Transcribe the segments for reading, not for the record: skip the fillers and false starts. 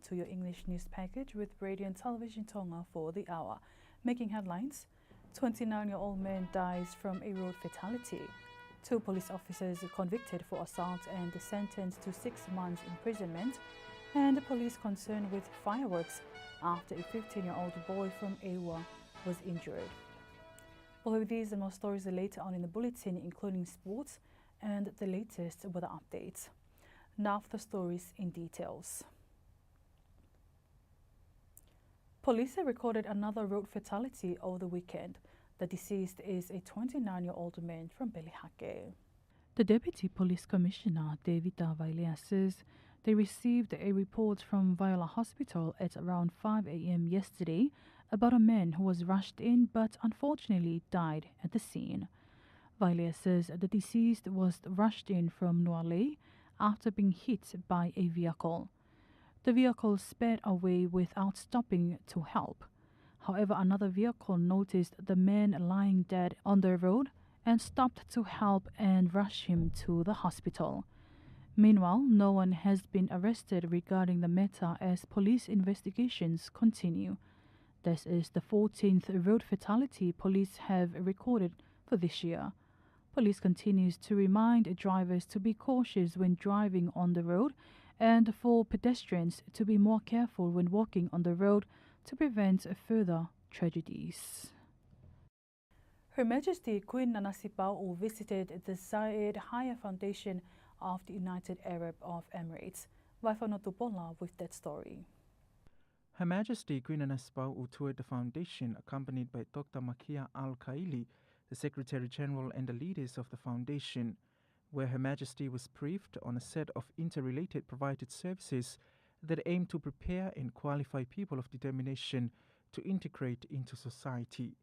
to your English news package with Radio and Television Tonga for the hour. Making headlines, 29-year-old man dies from a road fatality. 2 police officers convicted for assault and sentenced to 6 months imprisonment. And the police concerned with fireworks after a 15-year-old boy from Ewa was injured. We'll have these and more stories later on in the bulletin, including sports and the latest weather updates. Now for the stories in details. Police have recorded another road fatality over the weekend. The deceased is a 29-year-old man from Belihake. The Deputy Police Commissioner, David Vailea, says they received a report from Viola Hospital at around 5 a.m. yesterday about a man who was rushed in but unfortunately died at the scene. Vailea says the deceased was rushed in from Nuku'alofa after being hit by a vehicle. The vehicle sped away without stopping to help. However, another vehicle noticed the man lying dead on the road and stopped to help and rush him to the hospital. Meanwhile, no one has been arrested regarding the matter as police investigations continue. This is the 14th road fatality police have recorded for this year. Police continues to remind drivers to be cautious when driving on the road and for pedestrians to be more careful when walking on the road to prevent further tragedies. Her Majesty Queen Nanasipau visited the Zayed Haya Foundation of the United Arab Emirates. Nuku'alofa with that story. Her Majesty Queen Nanasipau toured the foundation accompanied by Dr. Makia Al-Kaili, the Secretary-General and the leaders of the foundation, where Her Majesty was briefed on a set of interrelated provided services that aim to prepare and qualify people of determination to integrate into society.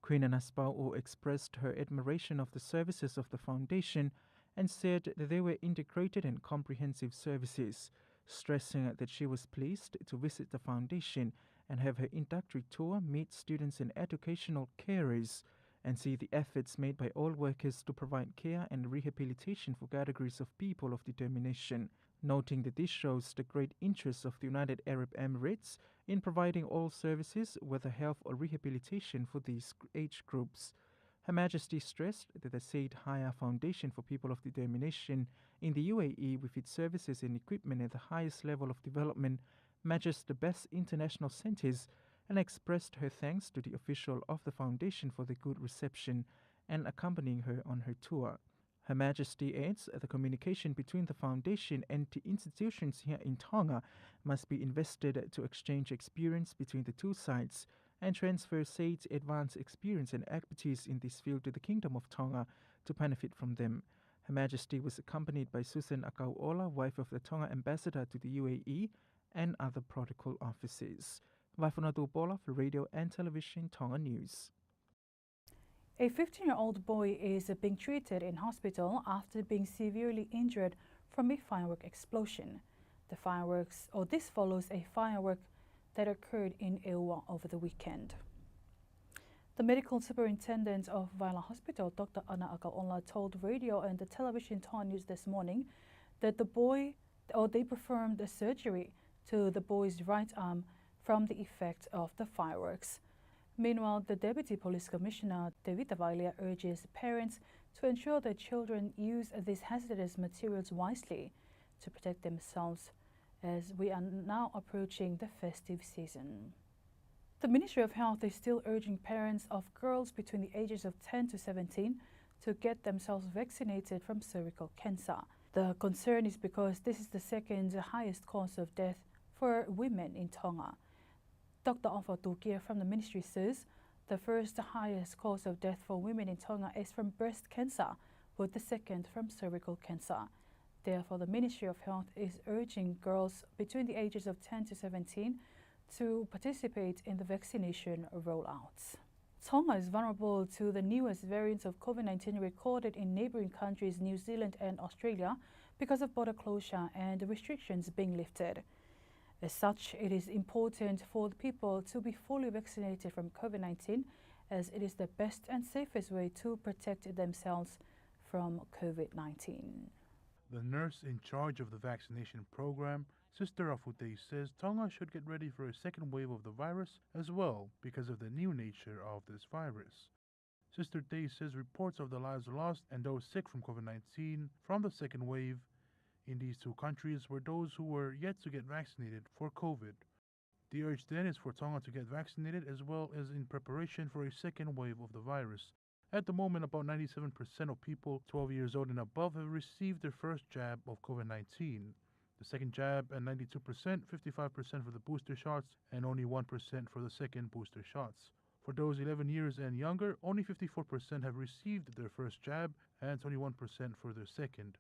Queen Nanasipau expressed her admiration of the services of the foundation and said that they were integrated and comprehensive services, stressing that she was pleased to visit the foundation and have her introductory tour meet students and educational carers and see the efforts made by all workers to provide care and rehabilitation for categories of people of determination, noting that this shows the great interest of the United Arab Emirates in providing all services, whether health or rehabilitation, for these age groups. Her Majesty stressed that the Said Haya Foundation for People of Determination in the UAE, with its services and equipment at the highest level of development, matches the best international centers, and expressed her thanks to the official of the foundation for the good reception and accompanying her on her tour. Her Majesty adds the communication between the foundation and the institutions here in Tonga must be invested to exchange experience between the two sides and transfer Said's advanced experience and expertise in this field to the Kingdom of Tonga to benefit from them. Her Majesty was accompanied by Susan Akauola, wife of the Tonga ambassador to the UAE, and other protocol officers. Nuku'alofa for Radio and Television Tonga News. A 15-year-old boy is being treated in hospital after being severely injured from a firework explosion. This follows a firework that occurred in Ewa over the weekend. The medical superintendent of Viola Hospital, Dr. Ana Akaola, told Radio and the Television Tonga News this morning that they performed a surgery to the boy's right arm from the effect of the fireworks. Meanwhile, the Deputy Police Commissioner, David Vailea, urges parents to ensure that children use these hazardous materials wisely to protect themselves as we are now approaching the festive season. The Ministry of Health is still urging parents of girls between the ages of 10 to 17 to get themselves vaccinated from cervical cancer. The concern is because this is the second highest cause of death for women in Tonga. Dr. Onfa Tukia from the ministry says the first highest cause of death for women in Tonga is from breast cancer, with the second from cervical cancer. Therefore, the Ministry of Health is urging girls between the ages of 10 to 17 to participate in the vaccination rollouts. Tonga is vulnerable to the newest variants of COVID-19 recorded in neighboring countries New Zealand and Australia because of border closure and restrictions being lifted. As such, it is important for the people to be fully vaccinated from COVID-19 as it is the best and safest way to protect themselves from COVID-19. The nurse in charge of the vaccination program Sister Afute says Tonga should get ready for a second wave of the virus as well because of the new nature of this virus. Sister Tay says reports of the lives lost and those sick from COVID-19 from the second wave in these two countries were those who were yet to get vaccinated for COVID. The urge then is for Tonga to get vaccinated as well as in preparation for a second wave of the virus. At the moment, about 97% of people 12 years old and above have received their first jab of COVID 19. The second jab at 92%, 55% for the booster shots, and only 1% for the second booster shots. For those 11 years and younger, only 54% have received their first jab and 21% for their second.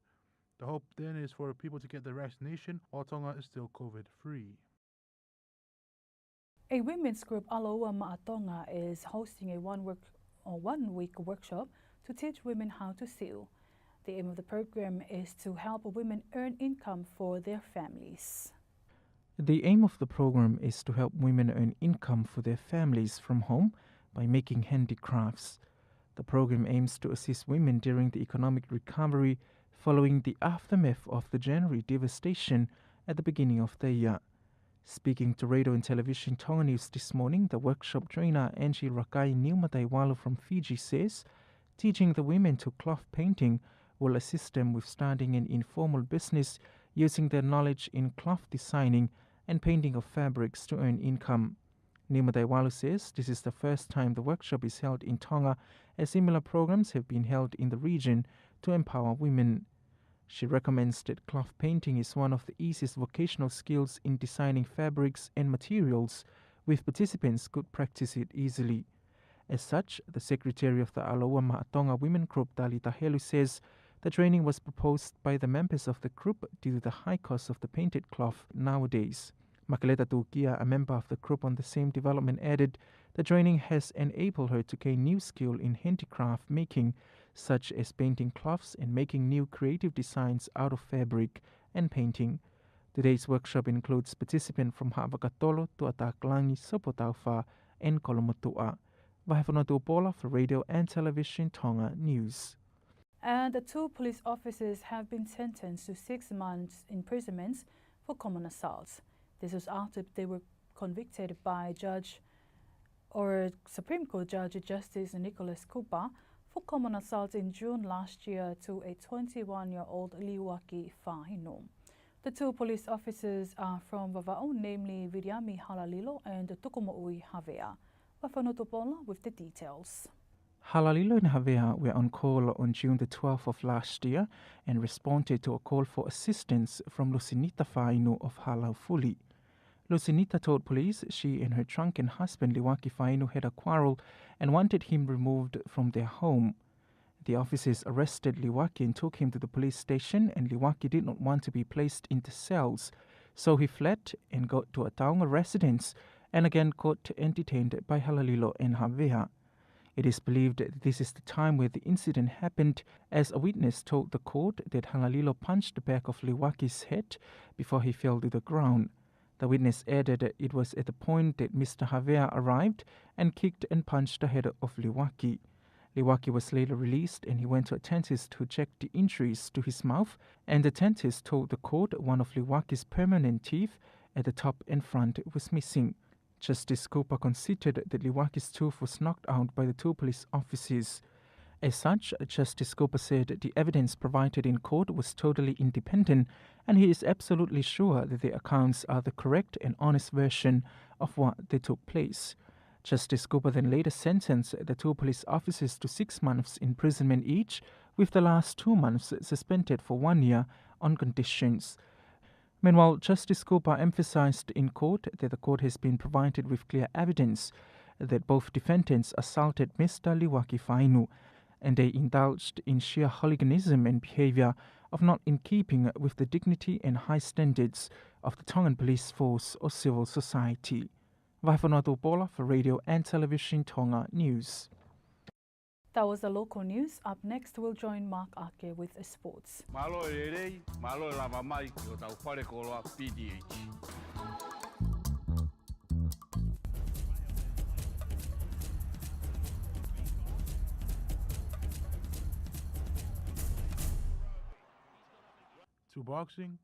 The hope then is for people to get their vaccination while Tonga is still COVID free. A women's group, Aloha Ma'atonga, is hosting a one-week workshop to teach women how to sew. The aim of the program is to help women earn income for their families. The aim of the program is to help women earn income for their families from home by making handicrafts. The program aims to assist women during the economic recovery following the aftermath of the January devastation at the beginning of the year. Speaking to Radio and Television Tonga News this morning, the workshop trainer Angie Rakai Niumataiwalo from Fiji says teaching the women to cloth painting will assist them with starting an informal business using their knowledge in cloth designing and painting of fabrics to earn income. Niumataiwalo says this is the first time the workshop is held in Tonga, as similar programs have been held in the region to empower women. She recommends that cloth painting is one of the easiest vocational skills in designing fabrics and materials, with participants could practice it easily. As such, the secretary of the Aloha Ma'atonga Women Group, Dalita Helu, says the training was proposed by the members of the group due to the high cost of the painted cloth nowadays. Makaleta Tukia, a member of the group on the same development, added the training has enabled her to gain new skill in handicraft making, such as painting cloths and making new creative designs out of fabric and painting. Today's workshop includes participants from Ha'avakatolo, Tuataklangi, Sopotaufa, and Kolomotua. Vahefonatu Pola for Radio and Television Tonga News. And the two police officers have been sentenced to 6 months imprisonment for common assaults. This was after they were convicted by Supreme Court Judge Justice Nicholas Cooper for common assault in June last year to a 21-year-old Liwaki Whaino. The two police officers are from Vava'o, namely Viriami Halalilo and Tukumo'ui Havea. Wafanotopola with the details. Halalilo and Havea were on call on June the 12th of last year and responded to a call for assistance from Lucinita Whaino of Halaufuli. Lucinita told police she and her drunken husband Liwaki Whaino had a quarrel and wanted him removed from their home. The officers arrested Liwaki and took him to the police station, and Liwaki did not want to be placed into cells, so he fled and got to a Taonga residence and again got detained by Halalilo and Havea. It is believed that this is the time where the incident happened, as a witness told the court that Halalilo punched the back of Liwaki's head before he fell to the ground. The witness added that it was at the point that Mr. Havea arrived and kicked and punched the head of Liwaki. Liwaki was later released and he went to a dentist who checked the injuries to his mouth, and the dentist told the court one of Liwaki's permanent teeth at the top and front was missing. Justice Cooper considered that Liwaki's tooth was knocked out by the two police officers. As such, Justice Cooper said the evidence provided in court was totally independent, and he is absolutely sure that the accounts are the correct and honest version of what they took place. Justice Cooper then later sentenced the two police officers to 6 months imprisonment each, with the last 2 months suspended for 1 year on conditions. Meanwhile, Justice Cooper emphasized in court that the court has been provided with clear evidence that both defendants assaulted Mr. Liwaki Whaino, and they indulged in sheer hooliganism and behavior of not in keeping with the dignity and high standards of the Tongan police force or civil society. Vaifanatu Pola for Radio and Television Tonga News. That was the local news. Up next, we'll join Mark Ake with sports. Malo e malo lava mai ki o tau whare koloa PDH. To boxing,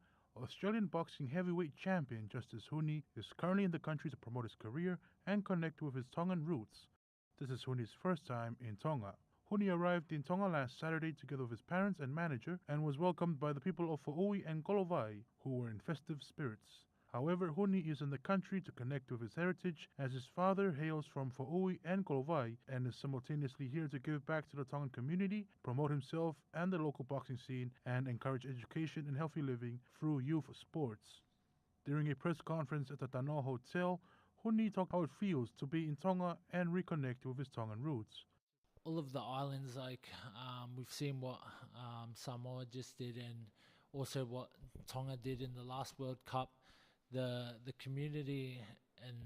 Australian boxing heavyweight champion Justice Huni is currently in the country to promote his career and connect with his Tongan roots. This is Huni's first time in Tonga. Huni arrived in Tonga last Saturday together with his parents and manager and was welcomed by the people of Fa'ui and Kolovai, who were in festive spirits. However, Huni is in the country to connect with his heritage as his father hails from Fa'ui and Kolovai and is simultaneously here to give back to the Tongan community, promote himself and the local boxing scene, and encourage education and healthy living through youth sports. During a press conference at the Tanoa Hotel, Huni talked how it feels to be in Tonga and reconnect with his Tongan roots. All of the islands, like we've seen what Samoa just did and also what Tonga did in the last World Cup. The community and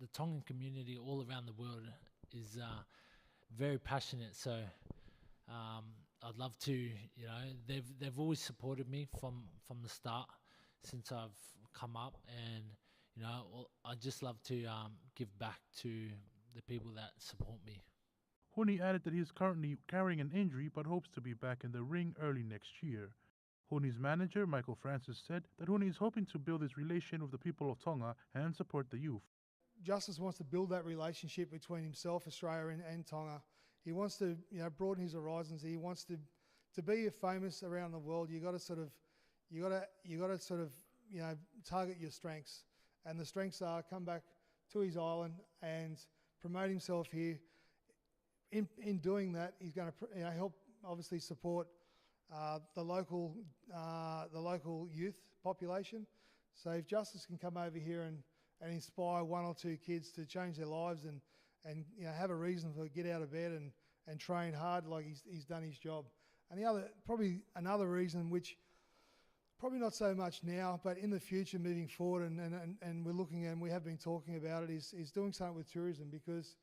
the Tongan community all around the world is very passionate. So I'd love to, they've always supported me from the start since I've come up, and I just love to give back to the people that support me. Huni added that he is currently carrying an injury but hopes to be back in the ring early next year. Huni's manager, Michael Francis, said that Huni is hoping to build his relation with the people of Tonga and support the youth. Justice wants to build that relationship between himself, Australia, and Tonga. He wants to, broaden his horizons. He wants to be famous around the world. You got to sort of, target your strengths, and the strengths are come back to his island and promote himself here. In doing that, he's going to help, obviously, support the local youth population. So if Justice can come over here and inspire one or two kids to change their lives and have a reason to get out of bed and train hard like he's done his job. And another reason, which probably not so much now, but in the future moving forward, and we're looking and we have been talking about it, is doing something with tourism, because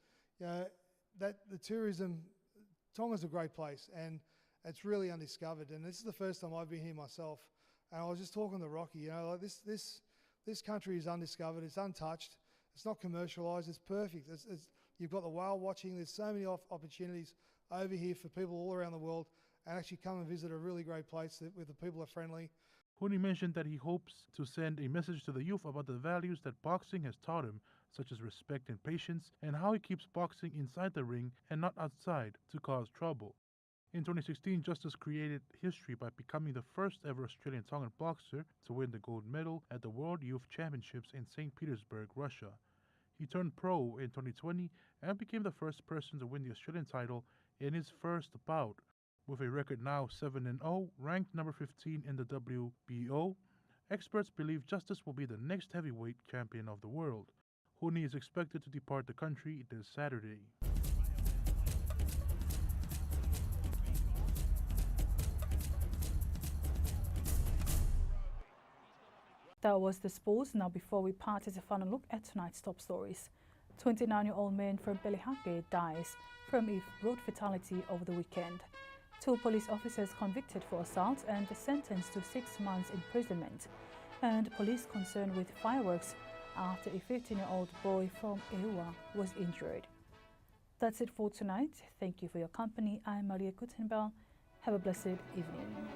that the tourism, Tonga's a great place and it's really undiscovered. And this is the first time I've been here myself. And I was just talking to Rocky, this country is undiscovered, it's untouched, it's not commercialised, it's perfect. You've got the whale watching, there's so many opportunities over here for people all around the world and actually come and visit a really great place where the people are friendly. Huni mentioned that he hopes to send a message to the youth about the values that boxing has taught him, such as respect and patience, and how he keeps boxing inside the ring and not outside to cause trouble. In 2016, Justice created history by becoming the first ever Australian Tongan boxer to win the gold medal at the World Youth Championships in St. Petersburg, Russia. He turned pro in 2020 and became the first person to win the Australian title in his first bout. With a record now 7-0, ranked number 15 in the WBO, experts believe Justice will be the next heavyweight champion of the world. Huni is expected to depart the country this Saturday. That was the sports. Now, before we part, is a final look at tonight's top stories. 29-year-old man from Pelihake dies from a road fatality over the weekend. 2 police officers convicted for assault and sentenced to 6 months imprisonment. And police concerned with fireworks after a 15-year-old boy from Eua was injured. That's it for tonight. Thank you for your company. I'm Maria Gutenbell. Have a blessed evening.